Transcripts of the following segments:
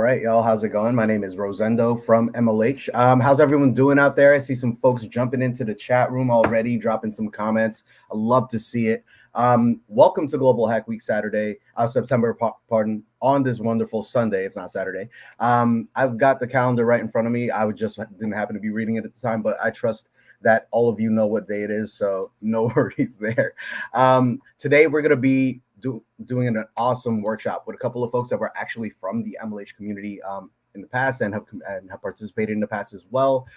right, y'all. How's it going? My name is Rosendo from MLH. How's everyone doing out there? I see some folks jumping into the chat room already, dropping some comments. I love to see it. Welcome to Global Hack Week Saturday, September, on this wonderful Sunday. It's not Saturday. I've got the calendar right in front of me. I just didn't happen to be reading it at the time, but I trust that all of you know what day it is, so no worries there. Today we're going to be doing an awesome workshop with a couple of folks that were actually from the MLH community in the past and have participated in the past as well.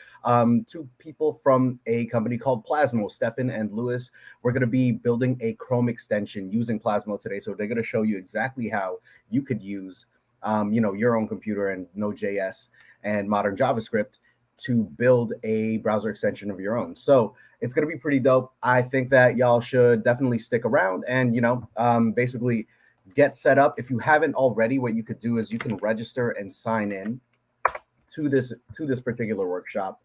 Two people from a company called Plasmo, Stefan and Lewis. We're going to be building a Chrome extension using Plasmo today. So they're going to show you exactly how you could use your own computer and Node.js and modern JavaScript to build a browser extension of your own. So it's going to be pretty dope. I think that y'all should definitely stick around and, basically get set up. If you haven't already, what you could do is you can register and sign in to this particular workshop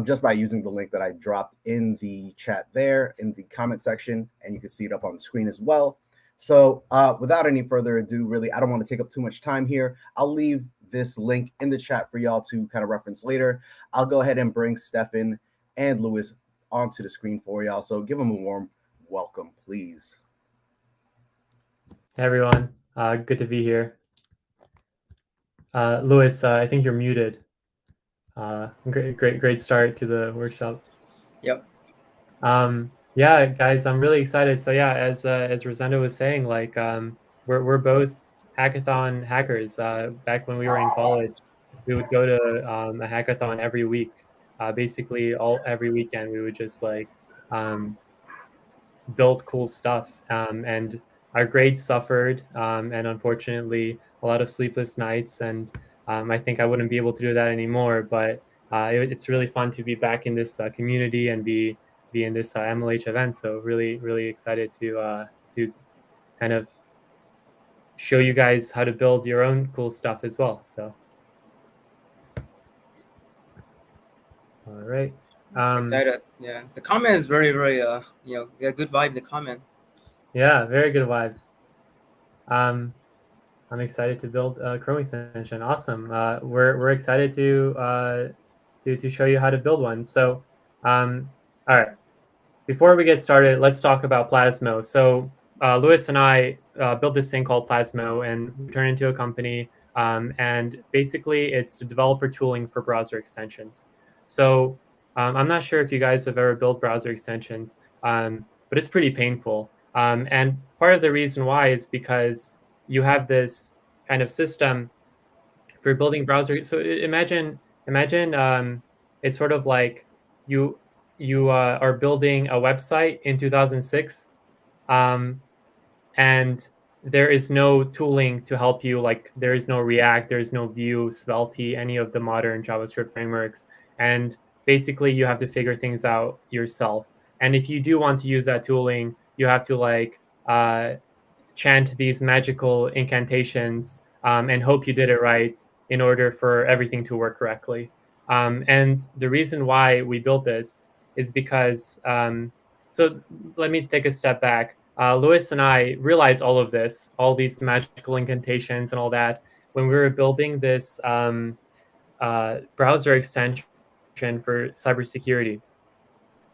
just by using the link that I dropped in the chat there in the comment section, and you can see it up on the screen as well. So without any further ado, really, I don't want to take up too much time here. I'll leave this link in the chat for y'all to kind of reference later. I'll go ahead and bring Stefan and Lewis onto the screen for y'all. So give them a warm welcome, please. Hey everyone, good to be here. Lewis, I think you're muted. Great start to the workshop. Yep. Yeah, guys, I'm really excited. So yeah, as Rosendo was saying, like we're both hackathon hackers. Back when we were in college, we would go to a hackathon every week. Basically, every weekend we would just like build cool stuff. And our grades suffered, and unfortunately, a lot of sleepless nights. And I think I wouldn't be able to do that anymore. But it's really fun to be back in this community and be in this MLH event. So really excited to kind of show you guys how to build your own cool stuff as well. So, all right. Excited. Yeah, the comment is very good vibe in the comment. Yeah, very good vibes. I'm excited to build a Chrome extension. Awesome. We're excited to show you how to build one. So, all right. Before we get started, let's talk about Plasmo. So Lewis and I built this thing called Plasmo, and we turned into a company. And basically, it's the developer tooling for browser extensions. So I'm not sure if you guys have ever built browser extensions, but it's pretty painful. And part of the reason why is because you have this kind of system for building browser. So imagine it's sort of like you are building a website in 2006, and there is no tooling to help you. Like there is no React, there is no Vue, Svelte, any of the modern JavaScript frameworks, and basically you have to figure things out yourself. And if you do want to use that tooling, you have to like chant these magical incantations and hope you did it right in order for everything to work correctly. And the reason why we built this is because, so let me take a step back. Lewis and I realized all of this, all these magical incantations and all that, when we were building this browser extension for cybersecurity.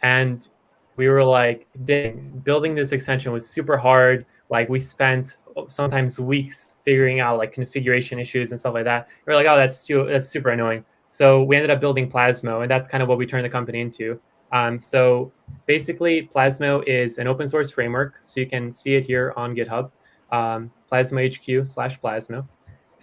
And we were like, dang, building this extension was super hard. Like we spent sometimes weeks figuring out like configuration issues and stuff like that. We were like, oh, that's super annoying. So we ended up building Plasmo, and that's kind of what we turned the company into. So basically, Plasmo is an open source framework. So you can see it here on GitHub, plasmohq/Plasmo.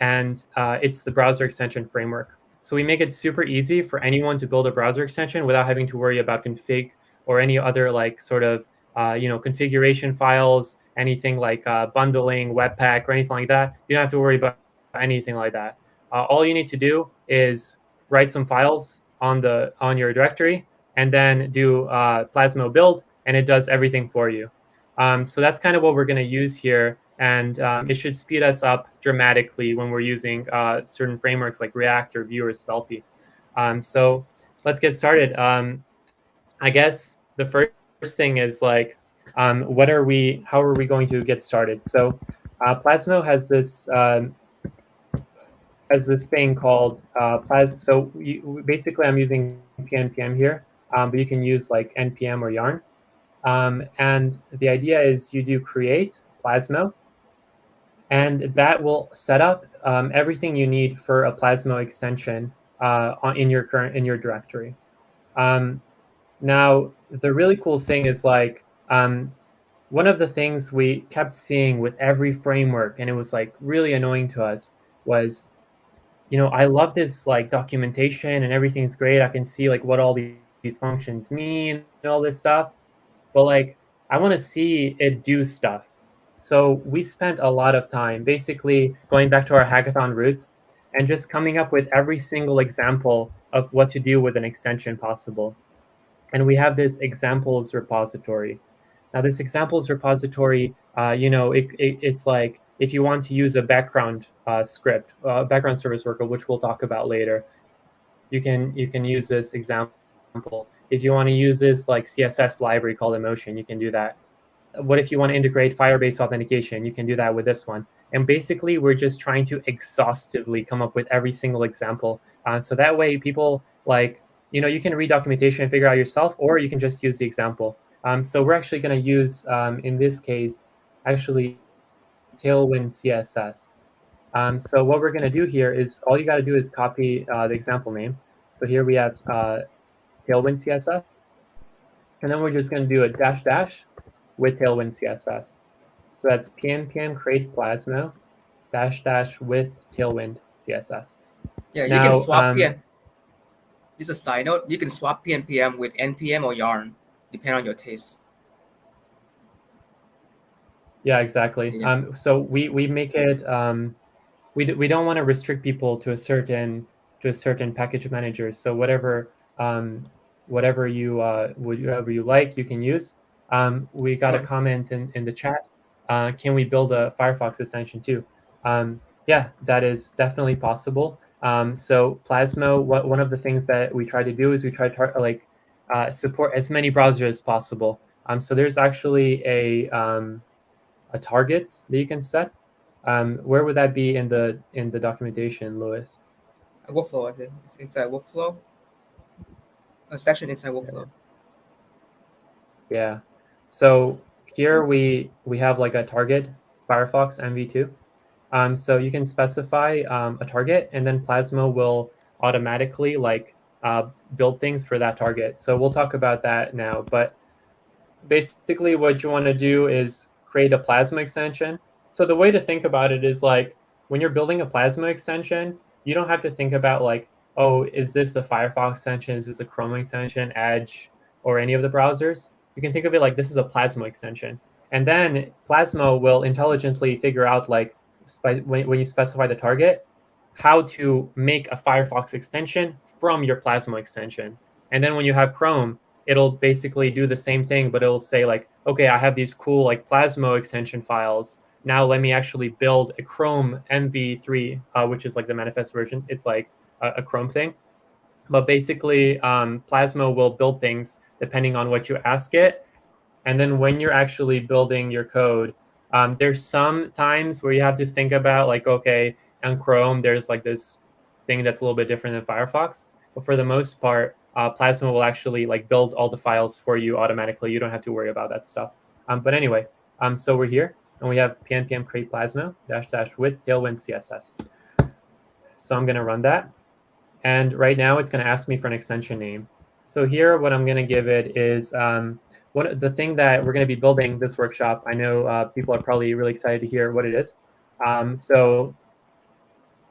And it's the browser extension framework. So we make it super easy for anyone to build a browser extension without having to worry about config or any other like sort of configuration files, anything like bundling, Webpack, or anything like that. You don't have to worry about anything like that. All you need to do is write some files on your directory, and then do Plasmo build, and it does everything for you. So that's kind of what we're going to use here, and it should speed us up dramatically when we're using certain frameworks like React or Vue or Svelte. So let's get started. I guess the first thing is like, how are we going to get started? So Plasmo has this has this thing called Plasmo. So basically, I'm using pnpm here, but you can use like npm or yarn. And the idea is you do create Plasmo, and that will set up everything you need for a Plasmo extension in your directory. Now, the really cool thing is like one of the things we kept seeing with every framework, and it was like really annoying to us, was I love this like documentation and everything's great. I can see like what all these functions mean and all this stuff, but like I want to see it do stuff. So we spent a lot of time basically going back to our hackathon roots and just coming up with every single example of what to do with an extension possible. And we have this examples repository. Now, this examples repository, it's like if you want to use a background script, background service worker, which we'll talk about later, you can use this example. If you want to use this like CSS library called Emotion, you can do that. What if you want to integrate Firebase authentication? You can do that with this one. And basically, we're just trying to exhaustively come up with every single example. So that way, people you can read documentation and figure out yourself, or you can just use the example. So we're actually going to use, in this case, actually Tailwind CSS. So what we're going to do here is all you got to do is copy the example name. So here we have Tailwind CSS. And then we're just going to do a dash dash with Tailwind CSS. So that's pnpm create Plasmo dash dash with Tailwind CSS. Yeah, now, you can swap this is a side note. You can swap pnpm with npm or yarn, depending on your taste. Yeah, exactly. Yeah. So we make it. We don't want to restrict people to a certain package manager. So whatever you like, you can use. We got a comment in the chat. Can we build a Firefox extension too? Yeah, that is definitely possible. So Plasmo, one of the things that we try to do is we try to support as many browsers as possible. So there's actually a targets that you can set. Where would that be in the documentation, Louis? A workflow, I think. It's inside workflow. A section inside workflow. Yeah. So here we have like a target Firefox MV2. So you can specify a target, and then Plasmo will automatically build things for that target. So we'll talk about that now. But basically, what you want to do is create a Plasmo extension. So the way to think about it is like when you're building a Plasmo extension, you don't have to think about like, oh, is this a Firefox extension? Is this a Chrome extension, Edge, or any of the browsers? You can think of it like this is a Plasmo extension. And then Plasmo will intelligently figure out like when you specify the target, how to make a Firefox extension from your Plasmo extension. And then when you have Chrome, it'll basically do the same thing, but it'll say like, okay, I have these cool like Plasmo extension files. Now let me actually build a Chrome MV3, which is like the manifest version. It's like a Chrome thing. But basically, Plasmo will build things depending on what you ask it. And then when you're actually building your code, there's some times where you have to think about like, okay, on Chrome, there's like this thing that's a little bit different than Firefox. But for the most part, Plasma will actually like build all the files for you automatically. You don't have to worry about that stuff. But anyway, so we're here and we have pnpm create Plasma dash dash with Tailwind CSS. So I'm going to run that. And right now it's going to ask me for an extension name. So here, what I'm going to give it is the thing that we're going to be building this workshop. I know people are probably really excited to hear what it is. So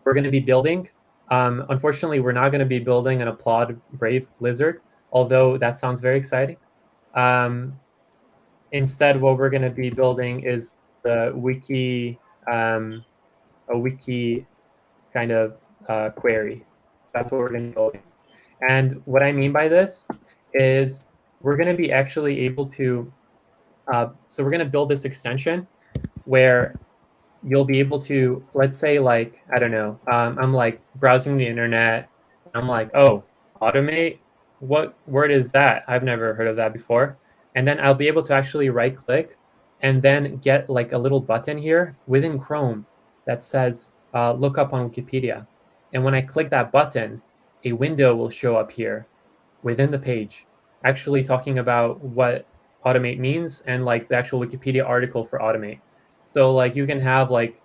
we're going to be building. Unfortunately, we're not going to be building an Applaud Brave Lizard, although that sounds very exciting. Instead, what we're going to be building is a wiki kind of query. So that's what we're going to be building. And what I mean by this is we're going to be actually able to, so we're going to build this extension where you'll be able to, let's say like, I don't know, I'm like browsing the internet. I'm like, oh, automate? What word is that? I've never heard of that before. And then I'll be able to actually right click and then get like a little button here within Chrome that says look up on Wikipedia. And when I click that button, a window will show up here within the page, actually talking about what automate means and like the actual Wikipedia article for automate. So like you can have like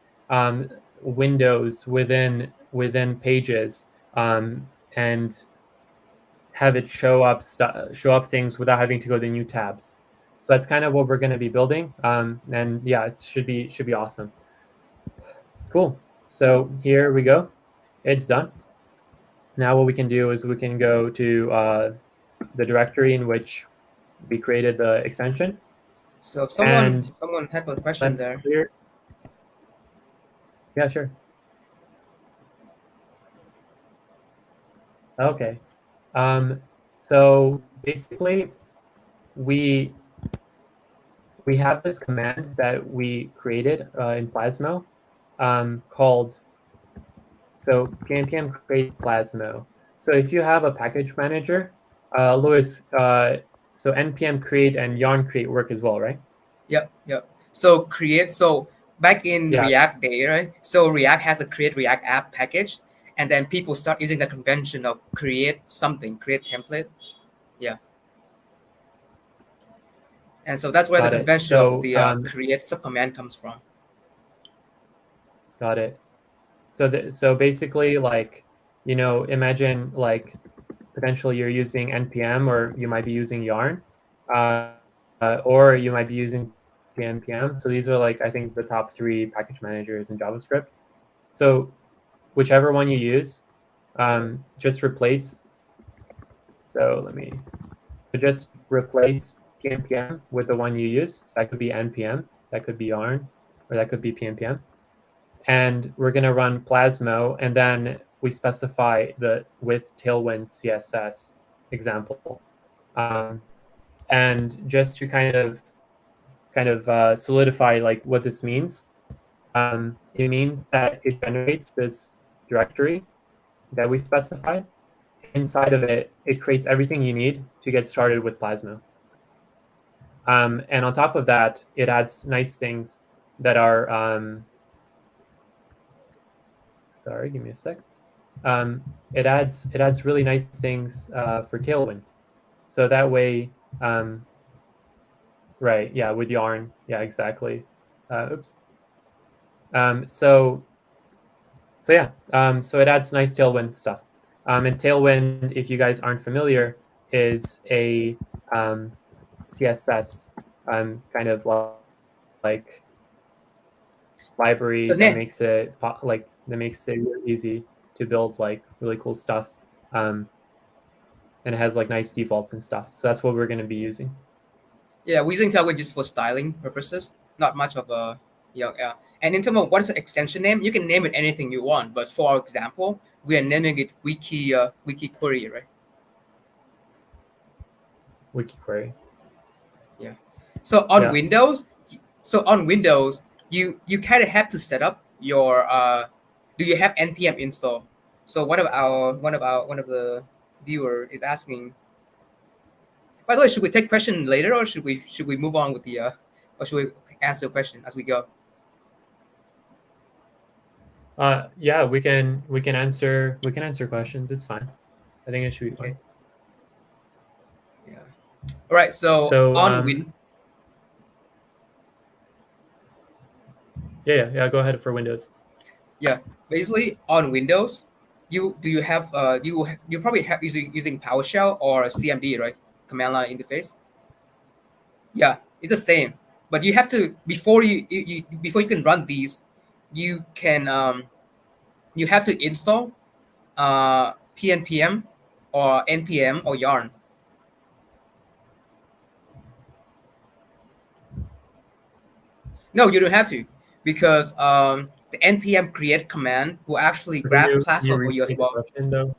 windows within pages and have it show up things without having to go to new tabs. So that's kind of what we're going to be building. And yeah, it should be awesome. Cool. So here we go. It's done. Now what we can do is we can go to the directory in which we created the extension. So if someone had a question there. Clear. Yeah, sure. Okay. So basically, we have this command that we created in Plasmo called pnpm create Plasmo. So if you have a package manager, Louis, so npm create and yarn create work as well, right? Yep. So create. So back in React Day, right? So React has a create React app package, and then people start using the convention of create something, create template. Yeah. And so that's where the convention of the create subcommand comes from. Got it. So basically, like, imagine like potentially you're using npm, or you might be using yarn, or you might be using pnpm. So these are like, I think, the top 3 package managers in JavaScript. So whichever one you use, just replace. So just replace pnpm with the one you use. So that could be npm, that could be yarn, or that could be pnpm. And we're going to run Plasmo, and then we specify the with Tailwind CSS example. And just to kind of solidify like what this means, it means that it generates this directory that we specified. Inside of it, it creates everything you need to get started with Plasmo. And on top of that, it adds nice things that are sorry, give me a sec. It adds really nice things for Tailwind. So that way, right, yeah, with yarn, yeah, exactly. Oops. So yeah, so it adds nice Tailwind stuff. And Tailwind, if you guys aren't familiar, is a CSS kind of like library that makes it really easy to build like really cool stuff, and it has like nice defaults and stuff. So that's what we're going to be using. Yeah, we're using Tailwind just for styling purposes, not much of a yeah. And in terms of what is the extension name, you can name it anything you want. But for our example, we are naming it wiki query, right? Wiki query. Yeah. So on Windows, you kind of have to set up your do you have npm install? So one of the viewer is asking. By the way, should we take question later, or should we move on with the or should we answer the question as we go? Yeah, we can answer questions. It's fine. I think it should be fine. Yeah. All right. So on Yeah. Go ahead for Windows. Yeah, basically on Windows, you probably have using PowerShell or CMD, right? Command line interface. Yeah, it's the same, but you have to before you can run these, you have to install pnpm or npm or yarn. No, you don't have to, because the npm create command will actually grab Plasmo for you as well. Question,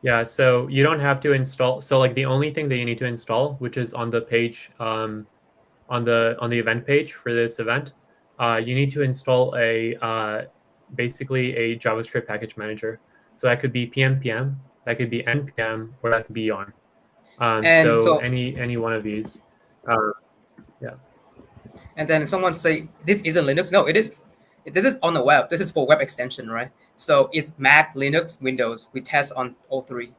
yeah, so you don't have to install. So like the only thing that you need to install, which is on the page, on the event page for this event, you need to install basically a JavaScript package manager. So that could be pnpm, that could be npm, or that could be yarn. So any one of these. Yeah. And then someone say this isn't Linux. No, it is. This is on the web. This is for web extension, right? So it's Mac, Linux, Windows. We test on all three.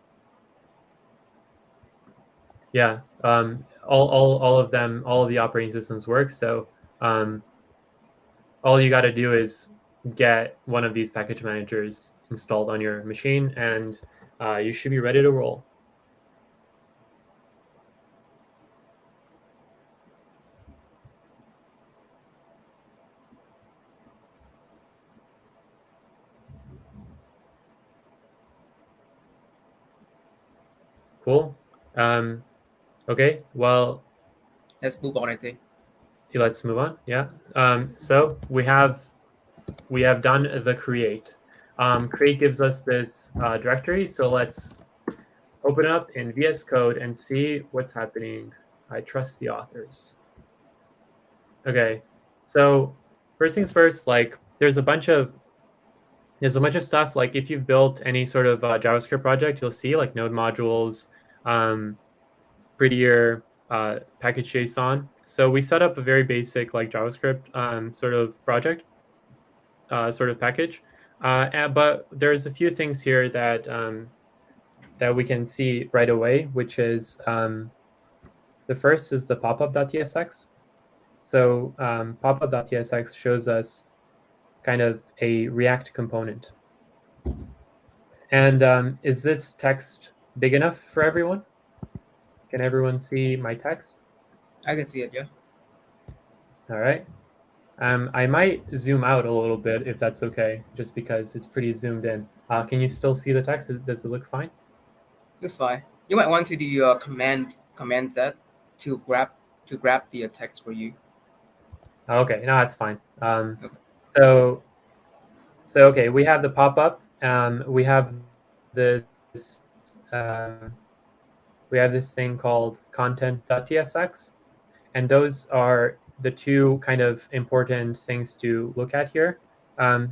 Yeah, all of them, all of the operating systems work. So all you got to do is get one of these package managers installed on your machine, and you should be ready to roll. Cool. Okay, well, Let's move on, I think. let's move on. Yeah. So we have done the create. Create gives us this directory. So let's open up in VS Code and see what's happening. I trust the authors. Okay. So first things first, like there's a bunch of stuff. Like if you've built any sort of JavaScript project, you'll see like node modules, prettier package JSON. So we set up a very basic like JavaScript sort of project, sort of package. But there's a few things here that that we can see right away, which is the first is the popup.tsx. So popup.tsx shows us kind of a React component. And is this text big enough for everyone? Can everyone see my text? I can see it, yeah. All right. I might zoom out a little bit if that's okay, just because it's pretty zoomed in. Can you still see the text? Does it look fine? Looks fine. You might want to do command Z to grab the text for you. Okay, no, that's fine. Okay. So okay, we have the pop-up. We have this thing called content.tsx, and those are the two kind of important things to look at here.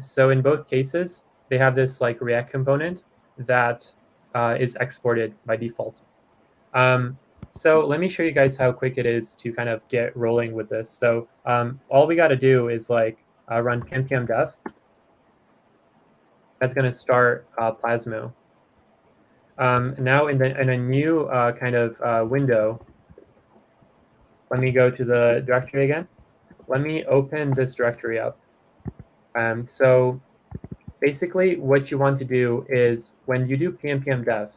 So in both cases, they have this like React component that is exported by default. So let me show you guys how quick it is to kind of get rolling with this. So all we got to do is like run pnpm dev. That's going to start Plasmo. Now in a new kind of window, let me go to the directory again. Let me open this directory up. So basically what you want to do is when you do pnpm dev,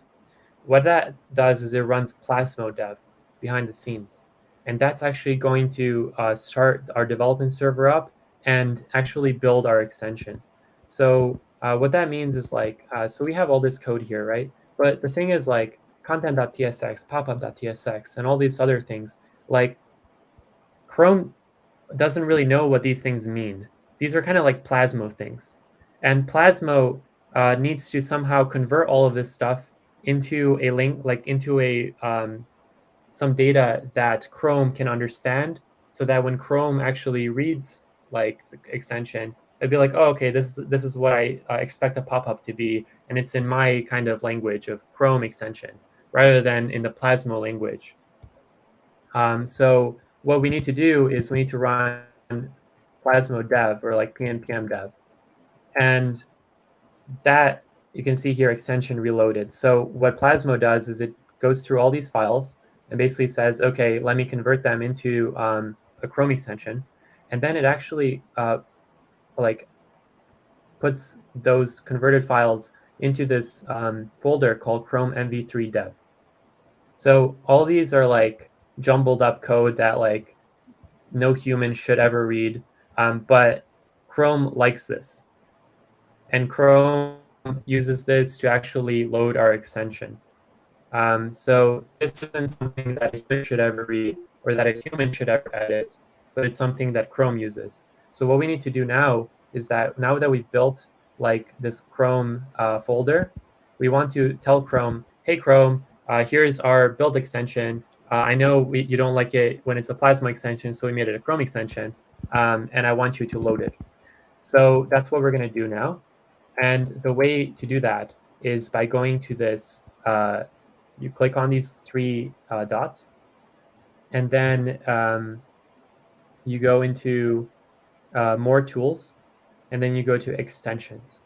what that does is it runs Plasmo dev behind the scenes. And that's actually going to start our development server up and actually build our extension. So what that means is like, so we have all this code here, right? But the thing is like content.tsx, popup.tsx, and all these other things, like Chrome doesn't really know what these things mean. These are kind of like Plasmo things. And Plasmo needs to somehow convert all of this stuff into a link, like into a some data that Chrome can understand, so that when Chrome actually reads like the extension, it'd be like, oh, okay, this is what I expect a pop-up to be, and it's in my kind of language of Chrome extension, rather than in the Plasmo language. So what we need to do is we need to run Plasmo dev or like pnpm dev, and that you can see here extension reloaded. So what Plasmo does is it goes through all these files and basically says, okay, let me convert them into a Chrome extension, and then it actually like puts those converted files into this folder called Chrome MV3 dev. So all these are like jumbled up code that like no human should ever read, but Chrome likes this, and Chrome uses this to actually load our extension. So this isn't something that a human should ever read or that a human should ever edit, but it's something that Chrome uses. So what we need to do now is that now that we've built like this Chrome folder, we want to tell Chrome, hey Chrome, here's our build extension. I know you don't like it when it's a Plasma extension, so we made it a Chrome extension, and I want you to load it. So that's what we're going to do now. And the way to do that is by going to this, you click on these three dots, and then you go into more tools, and then you go to extensions.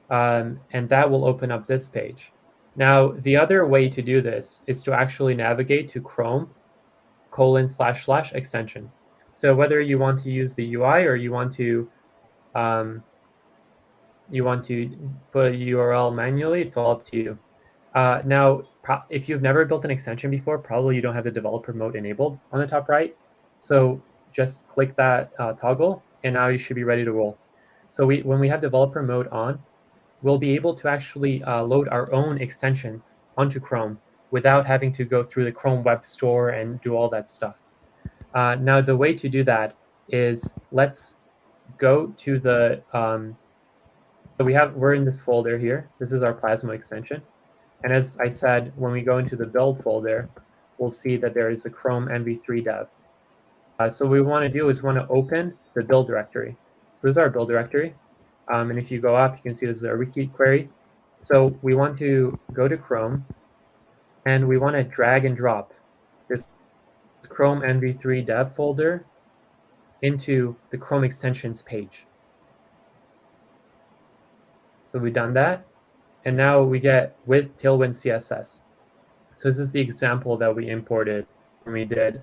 And that will open up this page. Now, the other way to do this is to actually navigate to Chrome / extensions. So whether you want to use the UI or you want to put a URL manually, it's all up to you. Now, if you've never built an extension before, probably you don't have the developer mode enabled on the top right. So just click that toggle, and now you should be ready to roll. So when we have developer mode on, we'll be able to actually load our own extensions onto Chrome without having to go through the Chrome Web Store and do all that stuff. Now, the way to do that is let's go to the so we're in this folder here. This is our Plasmo extension. And as I said, when we go into the build folder, we'll see that there is a Chrome MV3 dev. So what we want to do is want to open the build directory. So this is our build directory. And if you go up, you can see this is our wiki query. So we want to go to Chrome, and we want to drag and drop this Chrome MV3 dev folder into the Chrome extensions page. So we've done that. And now we get with Tailwind CSS. So this is the example that we imported when we did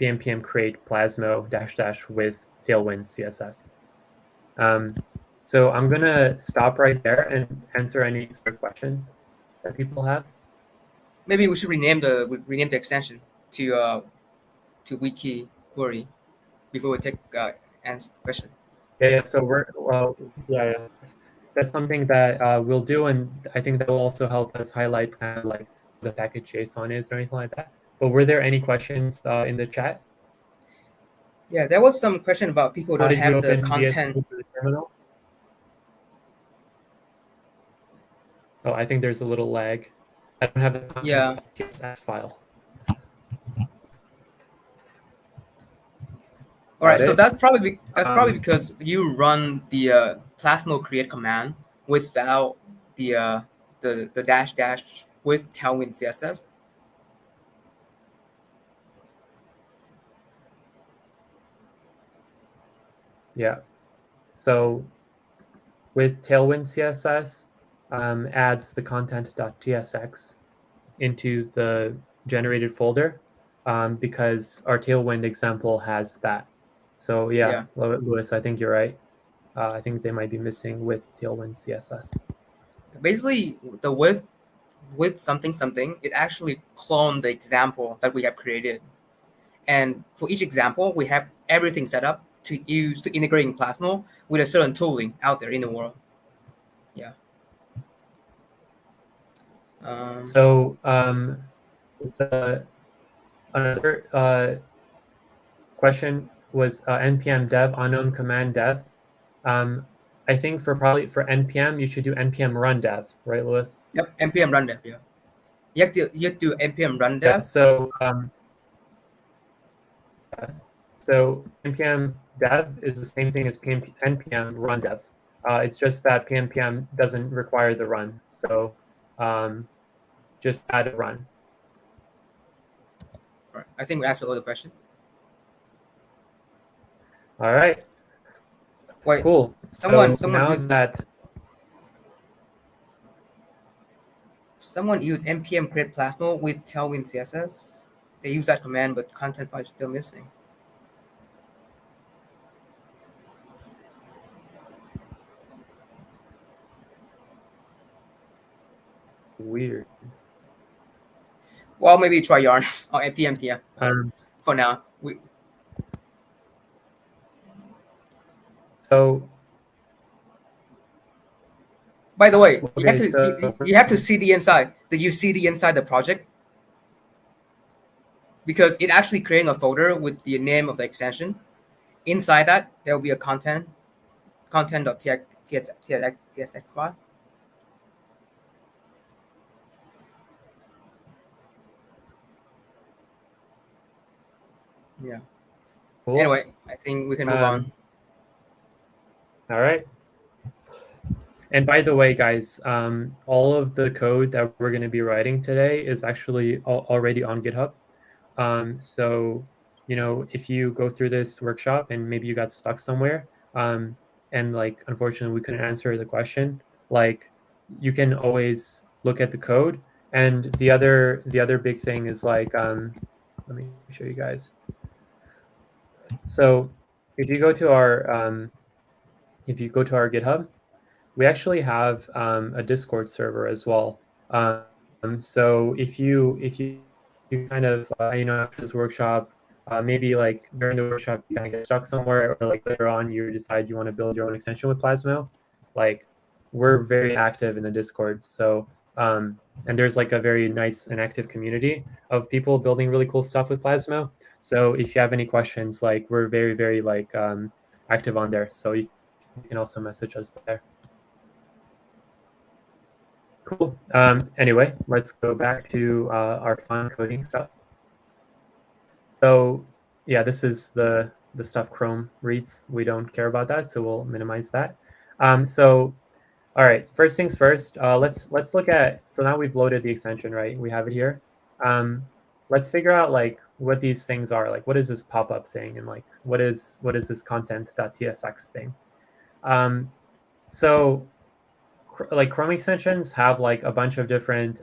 pnpm create plasmo -- with Tailwind CSS. So I'm going to stop right there and answer any sort of questions that people have. Maybe we should rename the extension to wiki query before we take answer question. Yeah. So that's something that we'll do, and I think that will also help us highlight kind of like the package JSON is or anything like that. But were there any questions in the chat? Yeah, there was some question about people How don't did you have the open content. VS Code to the terminal? Oh, I think there's a little lag. I don't have the CSS file. All right, so that's probably because you run the Plasmo create command without the -- with Tailwind CSS. Yeah. So with Tailwind CSS, adds the content.tsx into the generated folder because our Tailwind example has that. So yeah. Louis, I think you're right. I think they might be missing with Tailwind CSS. Basically, the with something, it actually cloned the example that we have created. And for each example, we have everything set up to integrate in Plasmo with a certain tooling out there in the world. Yeah. Another question was npm dev unknown command dev. I think for npm you should do npm run dev, right, Louis? Yep, npm run dev. Yeah, you have to do npm run dev. Yeah, so npm dev is the same thing as npm run dev. It's just that pnpm doesn't require the run, so just add a run. All right, I think we answered all the questions. All right. Wait, cool. Someone used npm create Plasmo with Tailwind CSS. They use that command, but content file is still missing. Weird. Well, maybe try Yarn or pnpm. For now, So. By the way, you have to see the inside. Did you see the inside the project? Because it actually creating a folder with the name of the extension. Inside that, there will be a content.tsx file. Yeah. Cool. Anyway, I think we can move on. All right. And by the way, guys, all of the code that we're going to be writing today is actually already on GitHub. So if you go through this workshop and maybe you got stuck somewhere, and like unfortunately we couldn't answer the question, like you can always look at the code. And the other big thing is like, let me show you guys. So if you go to our GitHub, we actually have a Discord server as well. So if you kind of after this workshop, maybe like during the workshop you kind of get stuck somewhere, or like later on you decide you want to build your own extension with Plasmo, like we're very active in the Discord. So and there's like a very nice and active community of people building really cool stuff with Plasmo. So if you have any questions, like we're very, very like active on there. So you can also message us there. Cool. Anyway, let's go back to our fun coding stuff. So yeah, this is the stuff Chrome reads. We don't care about that, so we'll minimize that. So all right, first things first, let's look at, so now we've loaded the extension, right? We have it here. Let's figure out like what these things are. Like what is this pop-up thing, and like what is this content.tsx thing? So like Chrome extensions have like a bunch of different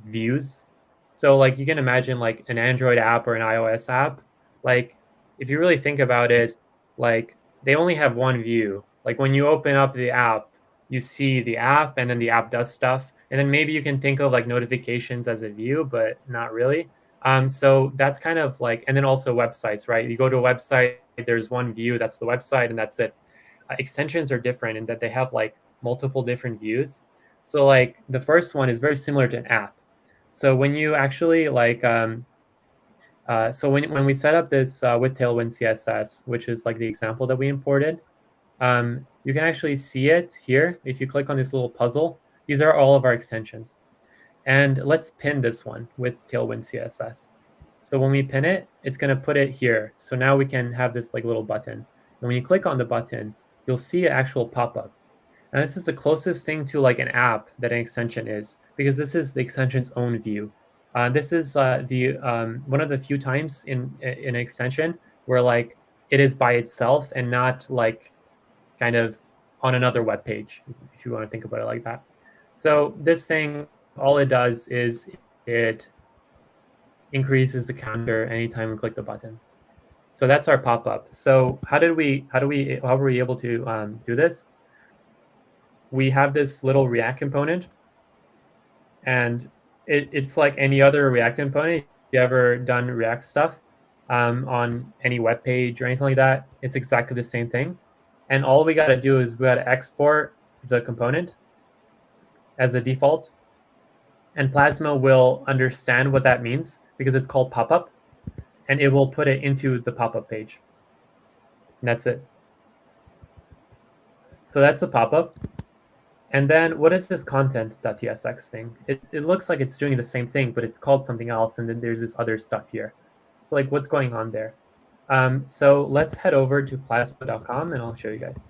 views. So like you can imagine like an Android app or an iOS app. Like if you really think about it, like they only have one view. Like when you open up the app, you see the app and then the app does stuff. And then maybe you can think of like notifications as a view, but not really. So that's kind of like, and then also websites, right? You go to a website, there's one view, that's the website, and that's it. Extensions are different in that they have like multiple different views. So like the first one is very similar to an app. So when you actually like, so when we set up this with Tailwind CSS, which is like the example that we imported, you can actually see it here. If you click on this little puzzle, these are all of our extensions. And let's pin this one with Tailwind CSS. So when we pin it, it's going to put it here. So now we can have this like little button. And when you click on the button, you'll see an actual pop-up. And this is the closest thing to like an app that an extension is, because this is the extension's own view. This is one of the few times in an extension where like it is by itself and not like kind of on another web page, if you want to think about it like that. So this thing, all it does is it increases the counter anytime we click the button. So that's our pop-up. So how were we able to do this? We have this little React component, and it's like any other React component. If you ever done React stuff on any web page or anything like that, it's exactly the same thing. And all we got to do is we got to export the component as a default, and Plasmo will understand what that means because it's called pop-up, and it will put it into the pop-up page. And that's it. So that's the pop-up. And then what is this content.tsx thing? It looks like it's doing the same thing, but it's called something else. And then there's this other stuff here. So like what's going on there? So let's head over to plasmo.com and I'll show you guys.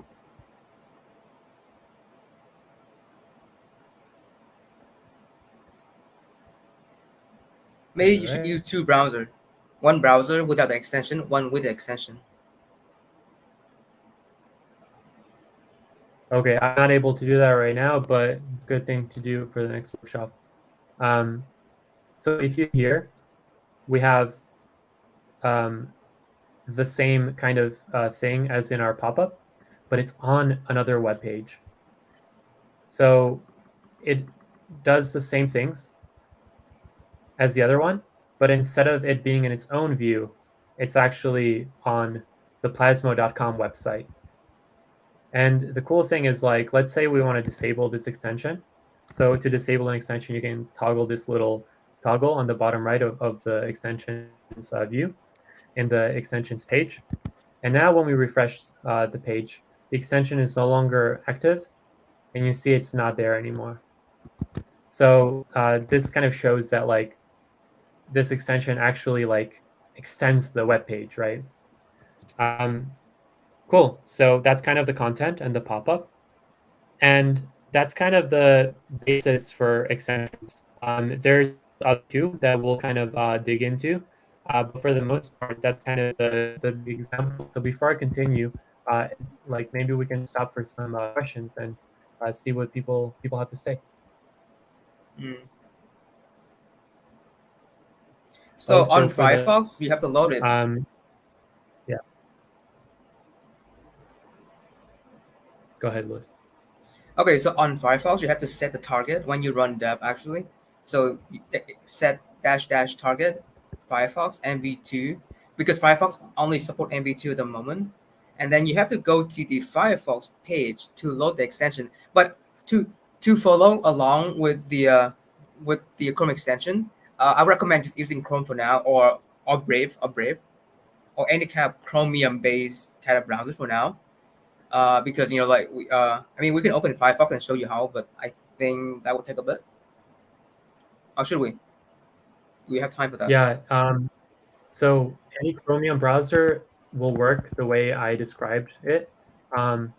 Maybe you should use two browsers. One browser without the extension, one with the extension. Okay, I'm not able to do that right now, but good thing to do for the next workshop. So if you here, we have the same kind of thing as in our pop-up, but it's on another web page. So it does the same things as the other one, but instead of it being in its own view, it's actually on the plasmo.com website. And the cool thing is, like, let's say we want to disable this extension. So to disable an extension, you can toggle this little toggle on the bottom right of the extension's view in the extensions page. And now when we refresh the page, the extension is no longer active, and you see it's not there anymore. So this kind of shows that like this extension actually like extends the web page, right? Cool. So that's kind of the content and the pop-up. And that's kind of the basis for extensions. There's other two that we'll kind of dig into. But for the most part, that's kind of the example. So before I continue, like maybe we can stop for some questions and see what people have to say. Mm. So So on for the Firefox, you have to load it. yeah. Go ahead, Louis. Okay, so on Firefox, you have to set the target when you run dev actually. So set -- target Firefox MV2 because Firefox only support MV2 at the moment, and then you have to go to the Firefox page to load the extension. But to follow along with the Chrome extension, I recommend just using Chrome for now, or Brave, or any kind of Chromium based kind of browser for now. Because like we can open Firefox and show you how, but I think that will take a bit. Or should we? Do we have time for that? Yeah. So any Chromium browser will work the way I described it. And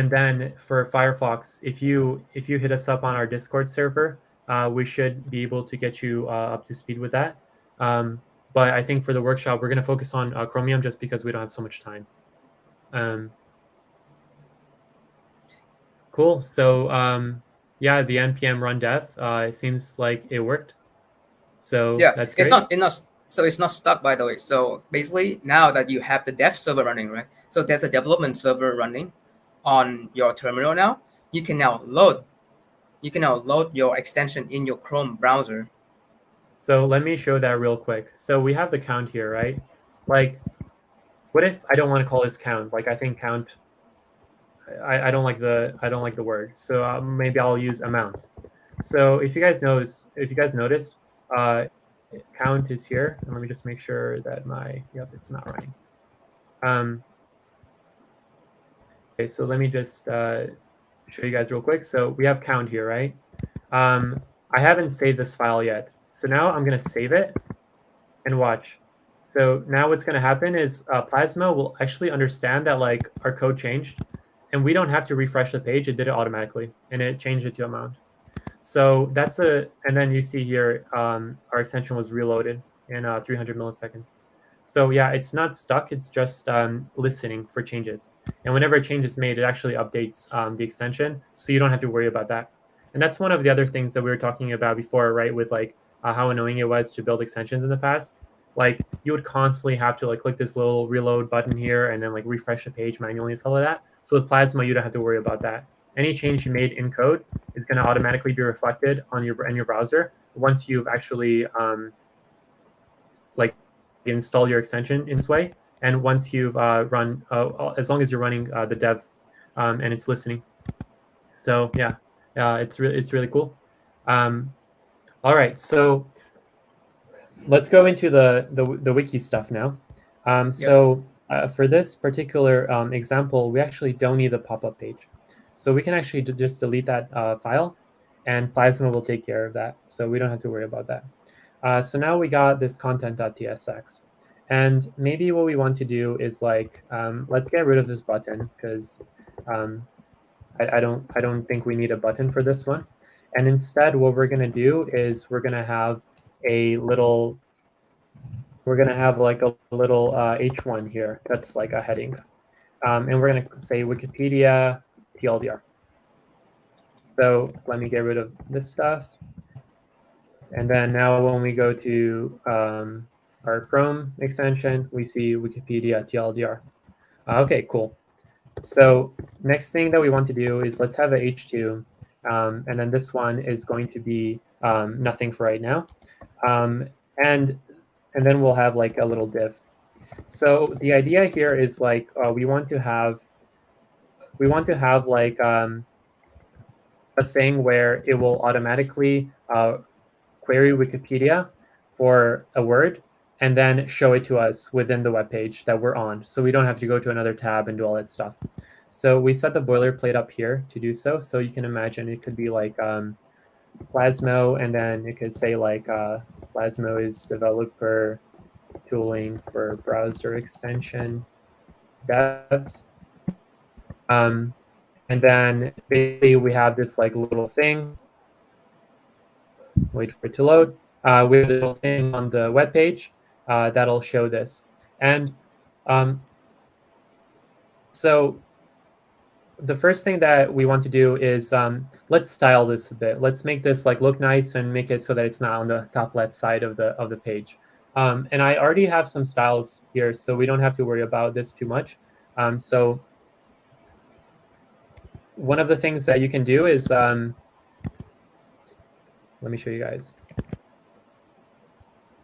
then for Firefox, if you hit us up on our Discord server, we should be able to get you up to speed with that. But I think for the workshop, we're going to focus on Chromium just because we don't have so much time. Cool. So yeah, the npm run dev. It seems like it worked. So Yeah, that's it's great. not so it's not stuck, by the way. So basically, now that you have the dev server running, right? So there's a development server running on your terminal now. You can now load your extension in your Chrome browser. So let me show that real quick. So we have the count here, right? Like, what if I don't want to call this count? Like, I think count. I don't like the word. So maybe I'll use amount. So if you guys notice, count is here. And let me just make sure that it's not running. Okay, so let me just show you guys real quick. So we have count here, right? I haven't saved this file yet. So now I'm going to save it and watch. So now what's going to happen is Plasmo will actually understand that like our code changed and we don't have to refresh the page. It did it automatically and it changed it to amount. So and then you see here, our extension was reloaded in 300 milliseconds. So yeah, it's not stuck. It's just listening for changes. And whenever a change is made, it actually updates the extension. So you don't have to worry about that. And that's one of the other things that we were talking about before, right? With like how annoying it was to build extensions in the past. Like you would constantly have to like click this little reload button here and then like refresh the page manually and stuff like that. So with Plasma, you don't have to worry about that. Any change you made in code is going to automatically be reflected on your browser once you've actually like install your extension in this way, and once you've run, as long as you're running the dev and it's listening. So yeah, it's really cool. All right, so let's go into the wiki stuff now. So for this particular example, we actually don't need the pop-up page. So we can actually just delete that file, and Plasma will take care of that. So we don't have to worry about that. So now we got this content.tsx. And maybe what we want to do is like, let's get rid of this button because I don't think we need a button for this one. And instead, what we're going to do is we're going to have like a little H1 here. That's like a heading. And we're going to say Wikipedia TLDR. So let me get rid of this stuff. And then now when we go to our Chrome extension, we see Wikipedia TLDR. Okay, cool. So next thing that we want to do is let's have a H2. And then this one is going to be nothing for right now. And then we'll have like a little div. So the idea here is like we want to have like a thing where it will automatically query Wikipedia for a word and then show it to us within the web page that we're on. So we don't have to go to another tab and do all that stuff. So we set the boilerplate up here to do so. So you can imagine it could be like Plasmo, and then it could say like Plasmo is developer tooling for browser extension devs. And then basically we have this like little thing. Wait for it to load. We have a little thing on the web page, that'll show this. And so the first thing that we want to do is let's style this a bit. Let's make this like look nice and make it so that it's not on the top left side of the page. And I already have some styles here, so we don't have to worry about this too much. So one of the things that you can do is, let me show you guys,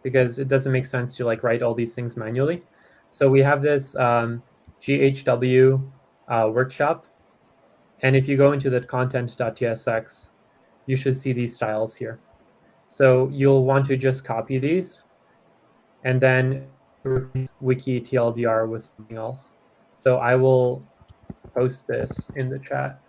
because it doesn't make sense to like write all these things manually. So we have this GHW workshop. And if you go into the content.tsx, you should see these styles here. So you'll want to just copy these and then wiki TLDR with something else. So I will post this in the chat.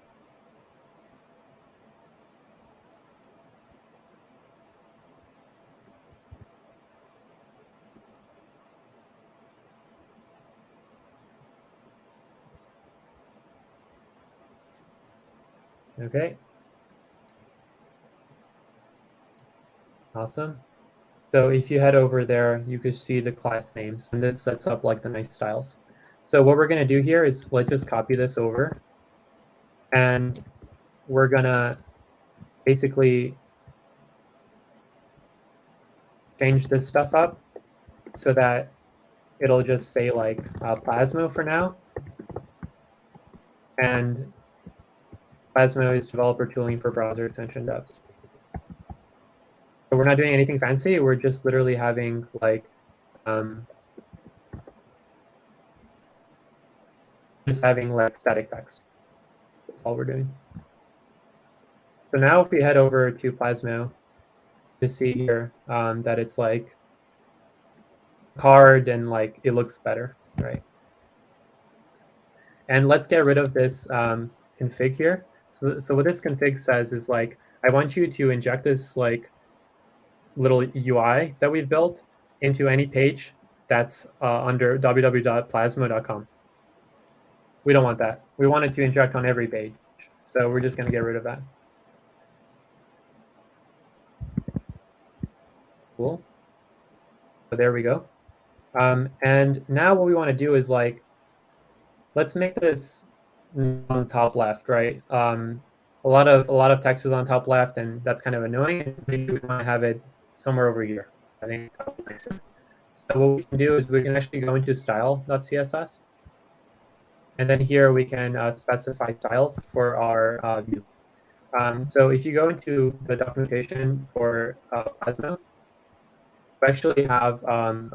Okay. Awesome. So if you head over there, you could see the class names, and this sets up like the nice styles. So what we're going to do here is let's just copy this over, and we're going to basically change this stuff up so that it'll just say like Plasmo for now. And Plasmo is developer tooling for browser extension devs. So we're not doing anything fancy. We're just literally having like static text. That's all we're doing. So now if we head over to Plasmo, you see here that it's like card and like it looks better, right? And let's get rid of this config here. So what this config says is like, I want you to inject this like little UI that we've built into any page that's under www.plasmo.com. We don't want that. We want it to inject on every page. So we're just going to get rid of that. Cool. So there we go. And now what we want to do is like, let's make this on the top left, right? A lot of text is on top left, and that's kind of annoying. Maybe we want to have it somewhere over here. I think that would be nicer. So what we can do is we can actually go into style.css, and then here we can specify styles for our view. So if you go into the documentation for Plasmo, we actually have an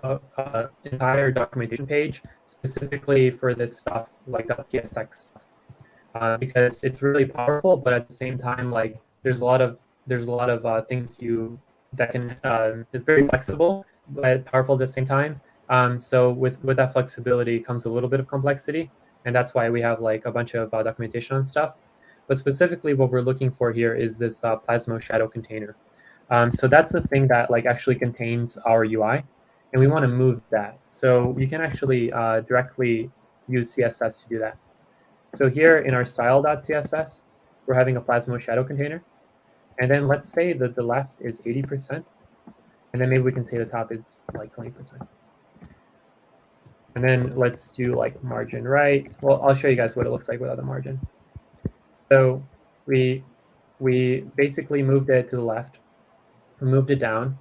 entire documentation page specifically for this stuff, like the .tsx stuff, because it's really powerful, but at the same time, like there's a lot of things that can is very flexible but powerful at the same time. So with that flexibility comes a little bit of complexity, and that's why we have like a bunch of documentation on stuff. But specifically, what we're looking for here is this Plasmo shadow container. So that's the thing that like actually contains our UI, and we want to move that. So you can actually directly use CSS to do that. So here in our style.css, we're having a Plasmo shadow container. And then let's say that the left is 80%. And then maybe we can say the top is like 20%. And then let's do like margin right. Well, I'll show you guys what it looks like without the margin. So we basically moved it to the left. We moved it down,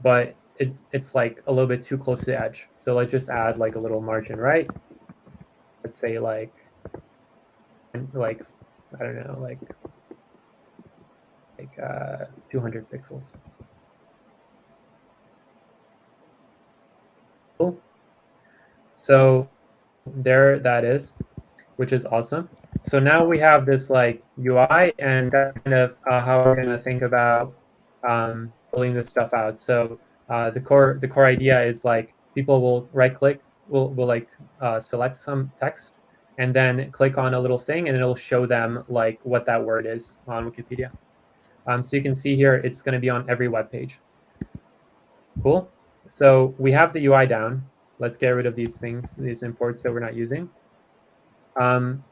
but it's like a little bit too close to the edge. So let's just add like a little margin right. Let's say like I don't know, like 200 pixels. Cool. So there that is, which is awesome. So now we have this like UI, and that's kind of how we're going to think about pulling this stuff out. So the core idea is like people will right click, will like select some text, and then click on a little thing, and it'll show them like what that word is on Wikipedia. So you can see here it's going to be on every web page. Cool. So we have the UI down. Let's get rid of these things, these imports that we're not using. And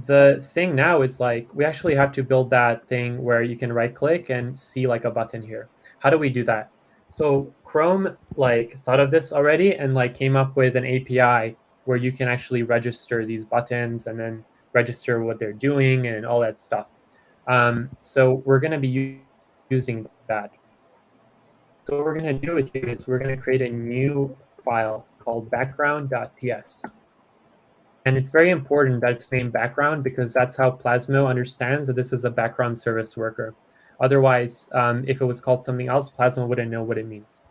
the thing now is like we actually have to build that thing where you can right click and see like a button here. How do we do that? So Chrome like thought of this already and like came up with an API where you can actually register these buttons and then register what they're doing and all that stuff. So we're going to be using that. So what we're going to do is we're going to create a new file called background.ts. And it's very important that it's named background because that's how Plasmo understands that this is a background service worker. Otherwise, if it was called something else, Plasmo wouldn't know what it means.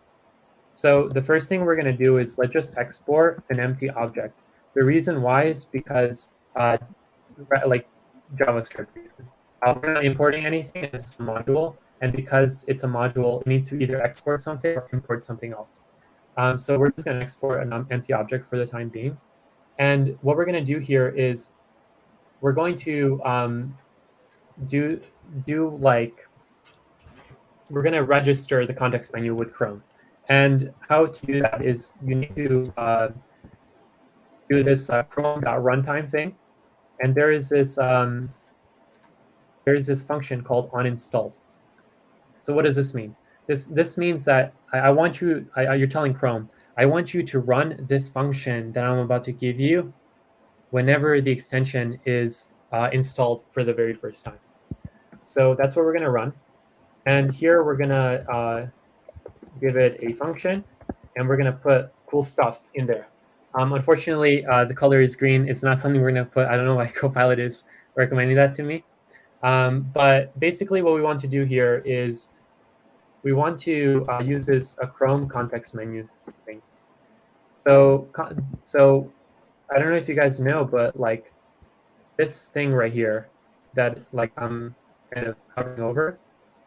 So the first thing we're going to do is let's just export an empty object. The reason why is because like JavaScript reasons. We're not importing anything, it's a module. And because it's a module, it needs to either export something or import something else. So we're just going to export an empty object for the time being. And what we're going to do here is we're going to we're going to register the context menu with Chrome. And how to do that is you need to do this chrome.runtime thing. And there is this function called onInstalled. So what does this mean? This means that I want you, you're telling Chrome, I want you to run this function that I'm about to give you whenever the extension is installed for the very first time. So that's what we're going to run. And here we're going to give it a function, and we're going to put cool stuff in there. Unfortunately, the color is green. It's not something we're going to put. I don't know why Copilot is recommending that to me. But basically what we want to do here is we want to use this Chrome context menu thing. So I don't know if you guys know, but like this thing right here that like I'm kind of hovering over,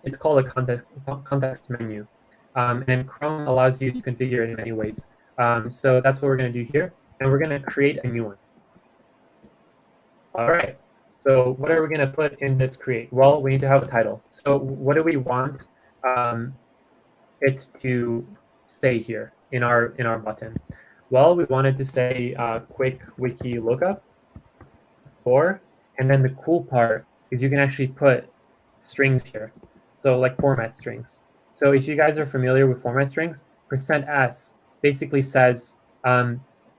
it's called a context menu. And Chrome allows you to configure it in many ways. So that's what we're going to do here. And we're going to create a new one. All right. So what are we going to put in this create? Well, we need to have a title. So what do we want it to say here in our button? Well, we wanted to say quick wiki lookup for, and then the cool part is you can actually put strings here. So like format strings. So if you guys are familiar with format strings, %s basically says,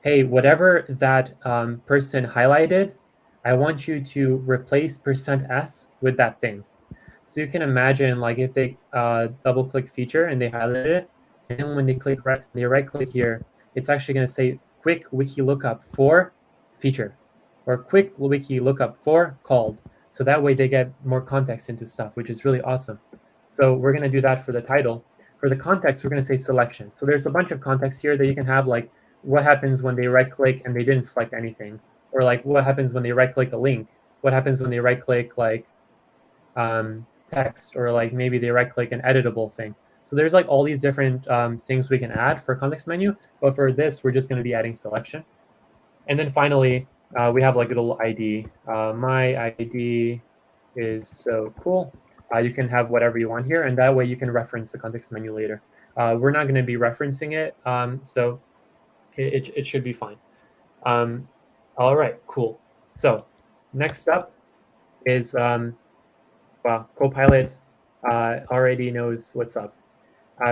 hey, whatever that person highlighted, I want you to replace %s with that thing. So you can imagine like if they double click feature and they highlight it, and then when they right click here, it's actually going to say quick wiki lookup for feature or quick wiki lookup for called. So that way they get more context into stuff, which is really awesome. So we're going to do that for the title. For the context, we're going to say selection. So there's a bunch of context here that you can have, like what happens when they right click and they didn't select anything, or like what happens when they right click a link, what happens when they right click like text, or like maybe they right click an editable thing. So there's like all these different things we can add for context menu, but for this, we're just going to be adding selection. And then finally, we have like a little ID. My ID is so cool. You can have whatever you want here, and that way you can reference the context menu later. We're not going to be referencing it, so it should be fine. All right, cool. So next up is, well, Copilot already knows what's up.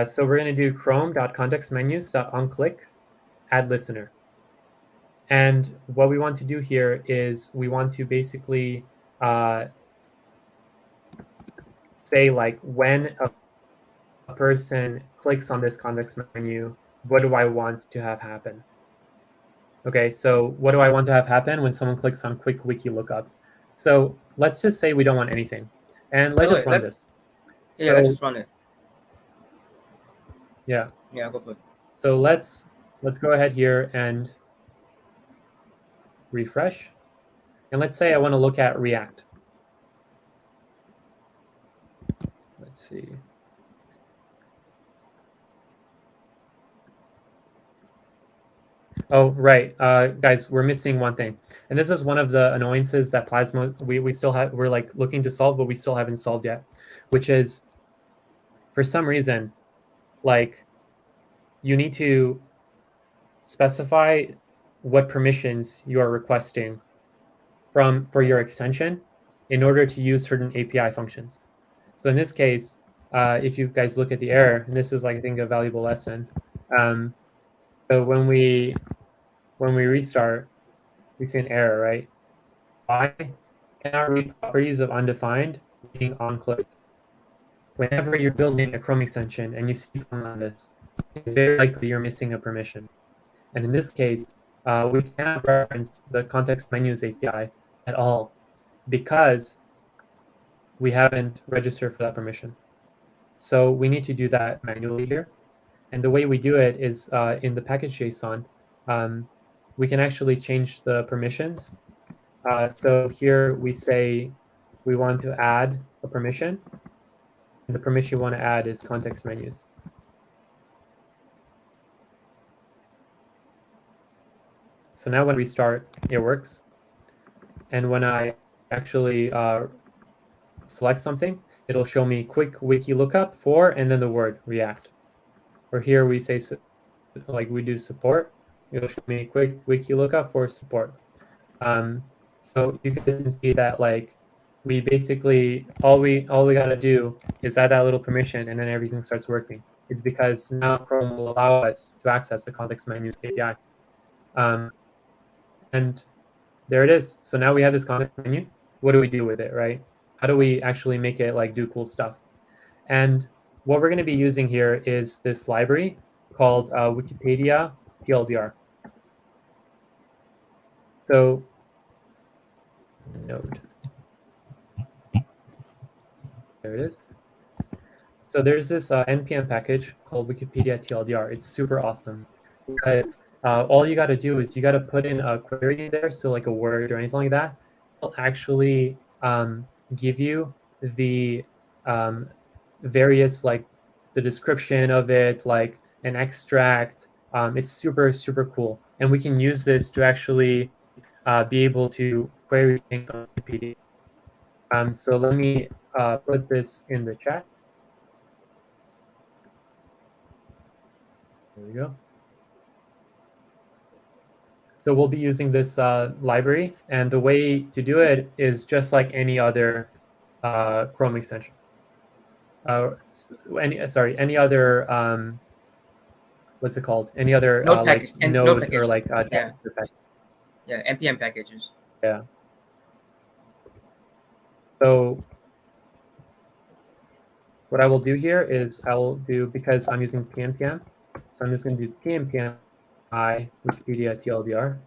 So we're going to do chrome.contextmenus.onClick, add listener. And what we want to do here is we want to basically say like when a person clicks on this context menu, what do I want to have happen? Okay, so what do I want to have happen when someone clicks on quick wiki lookup? So let's just say we don't want anything. And let's just run this. Yeah, let's just run it. Yeah. Yeah, go for it. So let's go ahead here and refresh. And let's say I want to look at React. Let's see. Oh, right. Guys, we're missing one thing. And this is one of the annoyances that Plasmo, we still have, we're like looking to solve, but we still haven't solved yet, which is for some reason, like you need to specify what permissions you are requesting for your extension in order to use certain API functions. So in this case, if you guys look at the error, and this is like I think a valuable lesson. So when we restart, we see an error, right? Why cannot read properties of undefined being on-clicked? Whenever you're building a Chrome extension and you see something like this, it's very likely you're missing a permission. And in this case, we cannot reference the context menus API at all because we haven't registered for that permission. So we need to do that manually here. And the way we do it is in the package JSON, we can actually change the permissions. So here we say we want to add a permission. And the permission you want to add is context menus. So now when we start, it works. And when I actually select something, it'll show me quick wiki lookup for, and then the word React. Or here we say, like we do support, it'll show me quick wiki lookup for support. So you guys can see that like we basically, all we gotta do is add that little permission and then everything starts working. It's because now Chrome will allow us to access the context menus API. And there it is. So now we have this context menu. What do we do with it, right? How do we actually make it like do cool stuff? And what we're going to be using here is this library called Wikipedia TLDR. So Node. There it is. So there's this npm package called Wikipedia TLDR. It's super awesome because all you got to do is you got to put in a query there, so like a word or anything like that. It'll actually give you the various, like the description of it, like an extract. It's super, super cool. And we can use this to actually be able to query things on Wikipedia. So let me put this in the chat. There we go. So we'll be using this library, and the way to do it is just like any other Chrome extension. Any other what's it called? Any other Node like package, Node package. or like Yeah. package. Yeah, npm packages. Yeah. So what I will do here is I will do, because I'm using pnpm, so I'm just going to do pnpm I Wikipedia TLDR.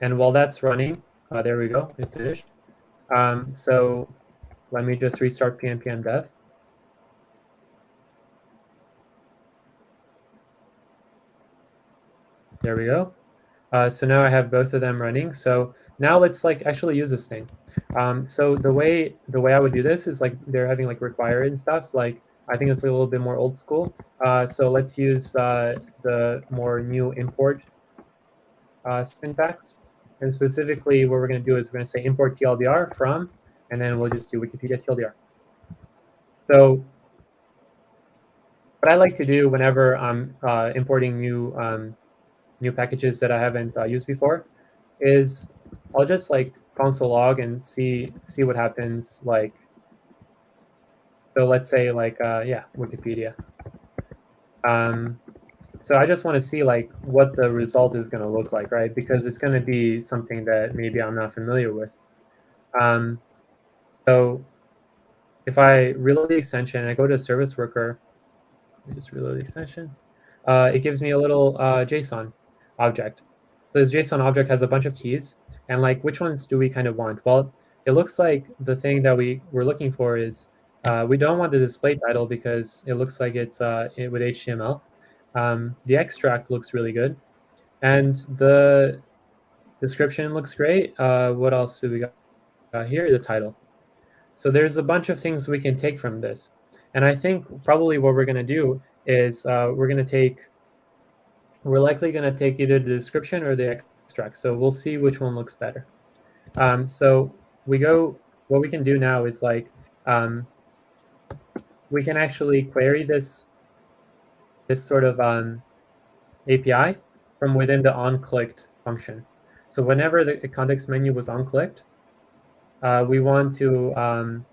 And while that's running, there we go, it finished. So let me just restart pnpm dev. There we go. So now I have both of them running. So now let's like actually use this thing. So the way I would do this is like they're having like require and stuff. Like I think it's a little bit more old school. So let's use the more new import syntax. And specifically what we're going to do is we're going to say import TLDR from, and then we'll just do Wikipedia TLDR. So what I like to do whenever I'm importing new packages that I haven't used before is I'll just like console log and see what happens. Like, so let's say like yeah, Wikipedia. So I just want to see like what the result is going to look like, right? Because it's going to be something that maybe I'm not familiar with. So if I reload the extension and I go to service worker, just reload the extension, it gives me a little JSON object. So this JSON object has a bunch of keys, and like which ones do we kind of want? Well, it looks like the thing that we're looking for is we don't want the display title because it looks like it's with HTML. The extract looks really good, and the description looks great. What else do we got here? The title. So there's a bunch of things we can take from this, and I think probably what we're going to do is we're likely going to take either the description or the extract. So we'll see which one looks better. So what we can do now is like we can actually query this sort of API from within the onClicked function. So whenever the context menu was unclicked, we want to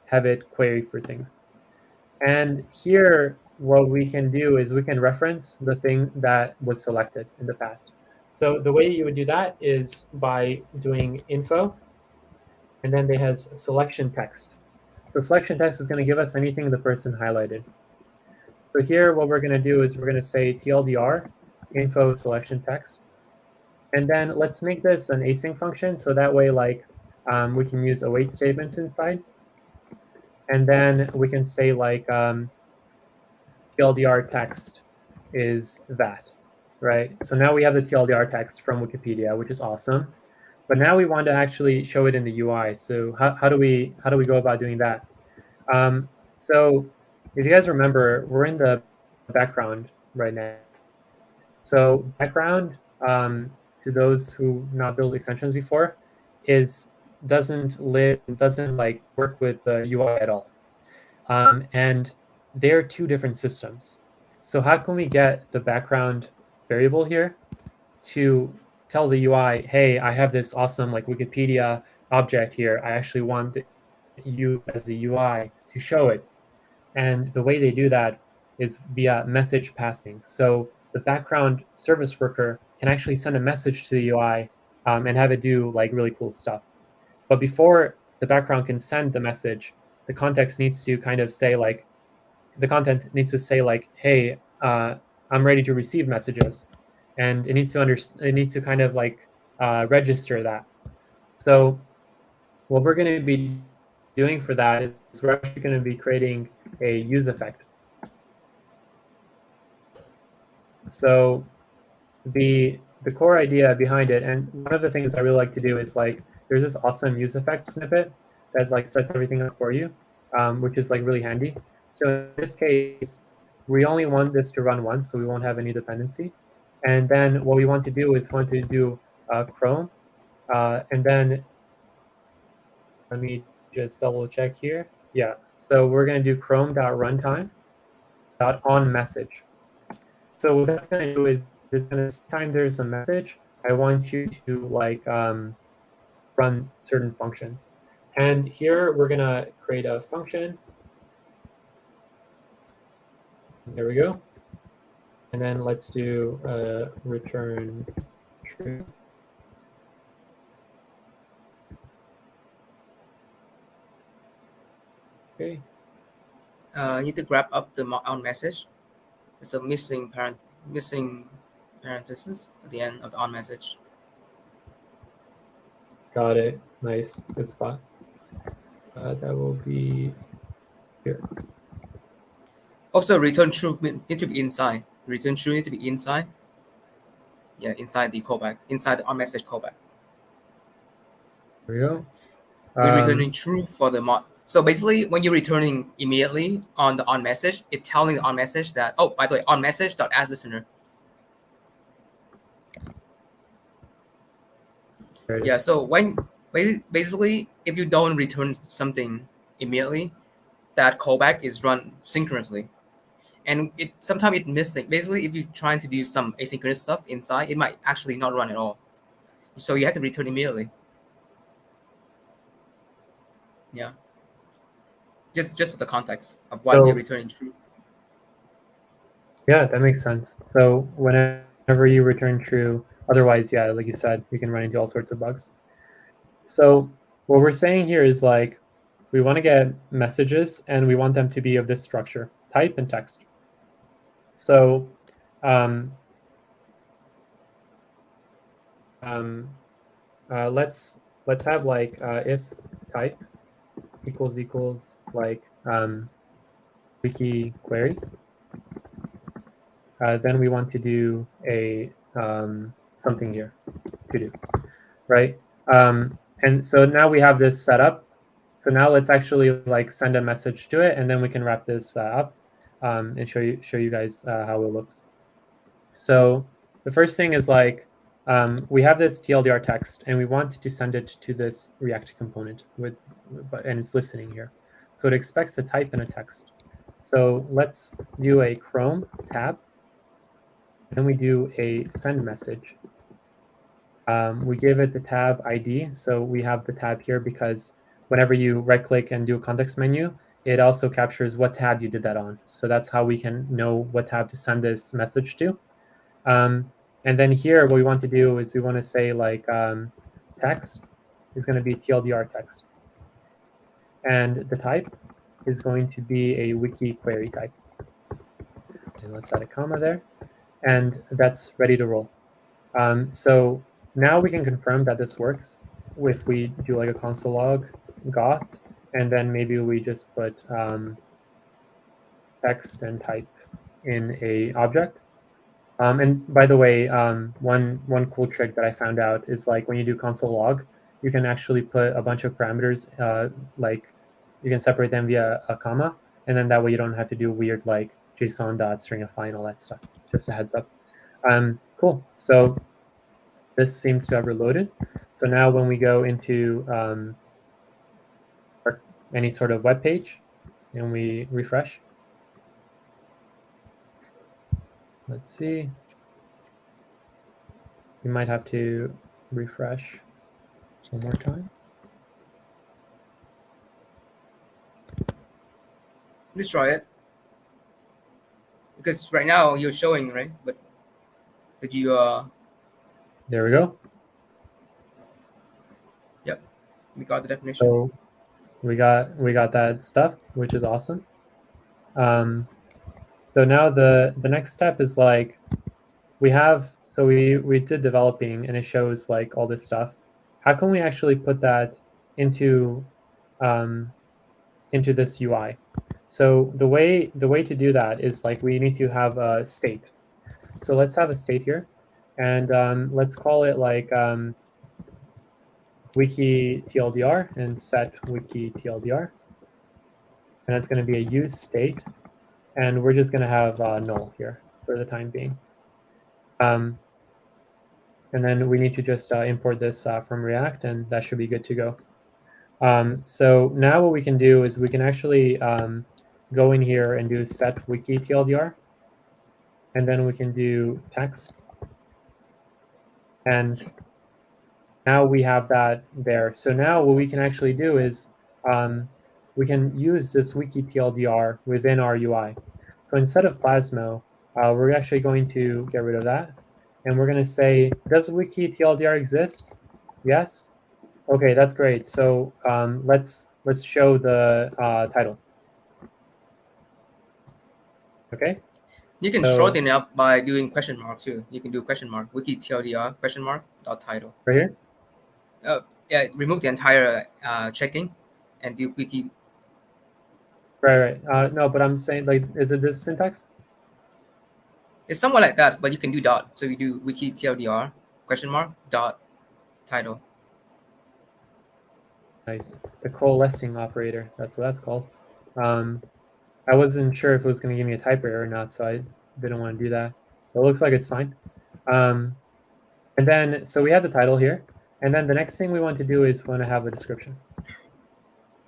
have it query for things. And here, what we can do is we can reference the thing that was selected in the past. So the way you would do that is by doing info, and then they has selection text. So selection text is going to give us anything the person highlighted. So here, what we're going to do is we're going to say TLDR, info selection text. And then let's make this an async function. So that way, like, we can use await statements inside. And then we can say, like, TLDR text is that, right? So now we have the TLDR text from Wikipedia, which is awesome. But now we want to actually show it in the UI. So how do we go about doing that? So if you guys remember, we're in the background right now. So background, to those who not built extensions before, doesn't like work with the UI at all. And they're two different systems. So how can we get the background variable here to tell the UI, hey, I have this awesome like Wikipedia object here. I actually want you as the UI to show it. And the way they do that is via message passing. So the background service worker can actually send a message to the UI and have it do like really cool stuff. But before the background can send the message, the context needs to kind of say like, the content needs to say like, hey, I'm ready to receive messages. And it needs to kind of like register that. So what we're going to be doing for that is we're actually going to be creating a use effect. So the core idea behind it, and one of the things I really like to do is like, there's this awesome use effect snippet that like sets everything up for you, which is like really handy. So in this case, we only want this to run once, so we won't have any dependency. And then what we want to do is want to do Chrome, and then let me just double check here. Yeah, so we're going to do chrome.runtime.onMessage. So what that's going to do is anytime there's a message, I want you to like run certain functions. And here we're going to create a function. There we go. And then let's do return true. Okay. You need to grab up the on message. It's a missing parenthesis at the end of the on message. Got it. Nice. Good spot. That will be here. Also, return true need to be inside. Return true need to be inside. Yeah, inside the callback, inside the on message callback. There we go. We're returning true for the mod. So basically, when you're returning immediately on the on message, it's telling the on message that, oh, by the way, on message.add listener. Yeah, so when basically, if you don't return something immediately, that callback is run synchronously. And sometimes it's missing. Basically, if you're trying to do some asynchronous stuff inside, it might actually not run at all. So you have to return immediately. Yeah. Just the context of why we're returning true. Yeah, that makes sense. So whenever you return true, otherwise, yeah, like you said, you can run into all sorts of bugs. So what we're saying here is like, we want to get messages and we want them to be of this structure, type and text. So let's have like if type equals like wiki query. Then we want to do a something here to do, right? And so now we have this set up. So now let's actually like send a message to it, and then we can wrap this up and show you guys how it looks. So the first thing is like we have this TLDR text, and we want to send it to this React component and it's listening here. So it expects a type and a text. So let's do a Chrome tabs. Then we do a send message. We give it the tab ID. So we have the tab here because whenever you right click and do a context menu, it also captures what tab you did that on. So that's how we can know what tab to send this message to. And then here, what we want to do is we want to say like text is going to be TLDR text. And the type is going to be a wiki query type. And let's add a comma there. And that's ready to roll. So now we can confirm that this works if we do like a console log got, and then maybe we just put text and type in a object. And by the way, one cool trick that I found out is like when you do console log, you can actually put a bunch of parameters, like you can separate them via a comma, and then that way you don't have to do weird like JSON.stringify and all that stuff. Just a heads up. Cool. So this seems to have reloaded. So now when we go into any sort of web page and we refresh, let's see. We might have to refresh one more time. Let's try it. Because right now you're showing, right? But did you There we go. Yep. We got the definition. So we got that stuff, which is awesome. So now the next step is like we did developing and it shows like all this stuff. How can we actually put that into this UI? So the way to do that is like we need to have a state. So let's have a state here, and let's call it like wiki TLDR and set wiki TLDR, and that's going to be a use state, and we're just going to have null here for the time being. And then we need to just import this from React, and that should be good to go. So now what we can do is we can actually go in here and do set wiki TLDR, and then we can do text. And now we have that there. So now what we can actually do is we can use this wiki TLDR within our UI. So instead of Plasmo, we're actually going to get rid of that. And we're going to say, does wiki TLDR exist? Yes. Okay, that's great. So let's show the title. Okay. You can shorten it up by doing question mark too. You can do question mark wiki TLDR question mark dot title. Right here. Yeah, remove the entire checking and do wiki. Right. No, but I'm saying like, is it this syntax? It's somewhat like that, but you can do dot. So you do wiki TLDR question mark dot title. Nice. The coalescing operator. That's what that's called. I wasn't sure if it was going to give me a type error or not, so I didn't want to do that. It looks like it's fine. And then, so we have the title here. And then the next thing we want to do is we want to have a description.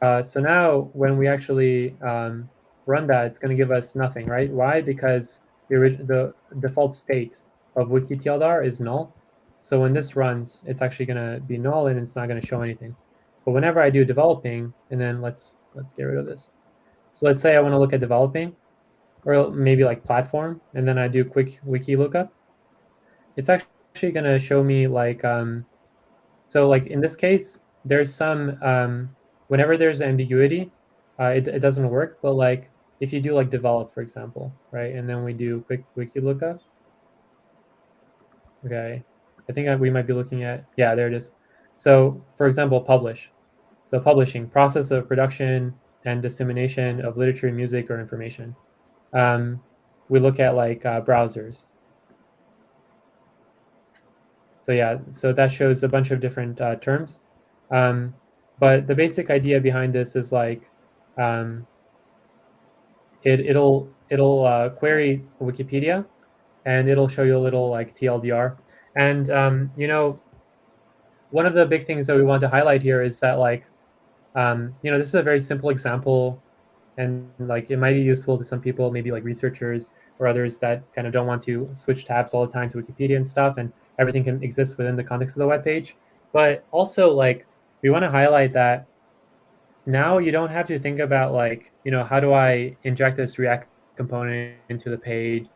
So now when we actually run that, it's going to give us nothing, right? Why? Because the default state of wiki TLDR is null. So when this runs, it's actually going to be null and it's not going to show anything. But whenever I do developing, and then let's get rid of this. So let's say I want to look at developing, or maybe like platform, and then I do quick wiki lookup. It's actually going to show me like, so like in this case, there's some, whenever there's ambiguity, it doesn't work. But like if you do like develop, for example, right, and then we do quick wiki lookup. Okay, I think we might be looking at, yeah, there it is. So for example, publish. So publishing, process of production and dissemination of literature, music, or information. We look at like browsers. So yeah, so that shows a bunch of different terms. But the basic idea behind this is like it'll query Wikipedia, and it'll show you a little like TLDR. And you know, one of the big things that we want to highlight here is that like you know, this is a very simple example, and like it might be useful to some people, maybe like researchers or others that kind of don't want to switch tabs all the time to Wikipedia and stuff. And everything can exist within the context of the web page. But also, like, we want to highlight that now you don't have to think about, like, how do I inject this React component into the page?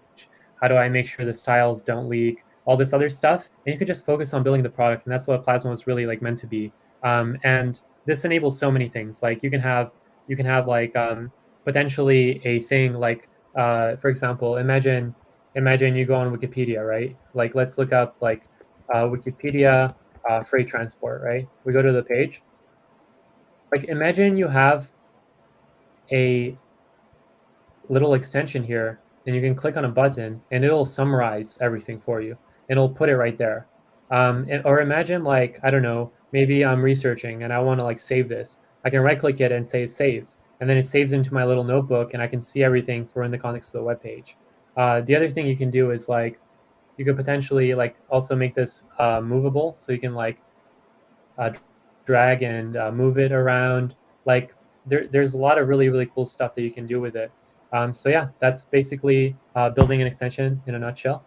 How do I make sure the styles don't leak? All this other stuff, and you can just focus on building the product, and that's what Plasmo is really like meant to be. And this enables so many things. Like you can have like potentially a thing like, for example, imagine you go on Wikipedia, right? Like let's look up like Wikipedia freight transport, right? We go to the page. Like imagine you have a little extension here, and you can click on a button and it'll summarize everything for you. It'll put it right there. Or imagine like, I don't know, maybe I'm researching and I want to like save this. I can right click it and say save, and then it saves into my little notebook and I can see everything for in the context of the web page. The other thing you can do is like, you could potentially like also make this movable, so you can like drag and move it around. Like there's a lot of really, really cool stuff that you can do with it. So yeah, that's basically building an extension in a nutshell.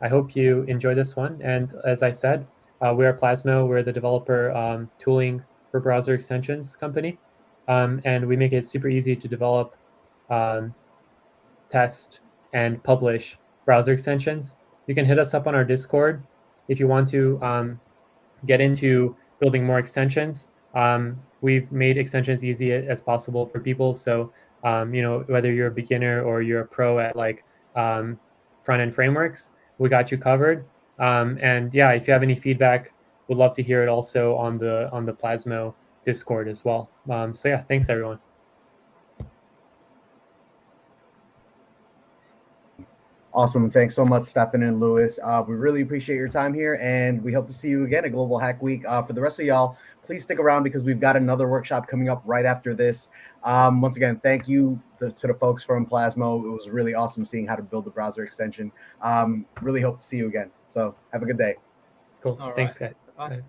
I hope you enjoy this one. And as I said, we are Plasmo. We're the developer tooling for browser extensions company. And we make it super easy to develop, test, and publish browser extensions. You can hit us up on our Discord if you want to get into building more extensions. We've made extensions easy as possible for people. So, whether you're a beginner or you're a pro at like front-end frameworks, we got you covered. And yeah, if you have any feedback, we'd love to hear it also on the Plasmo Discord as well. So yeah, thanks everyone. Awesome. Thanks so much, Stefan and Lewis. We really appreciate your time here, and we hope to see you again at Global Hack Week. For the rest of y'all, please stick around because we've got another workshop coming up right after this. Once again, thank you to the folks from Plasmo. It was really awesome seeing how to build the browser extension. Really hope to see you again. So have a good day. Cool. All Thanks, right. guys. Bye. Bye.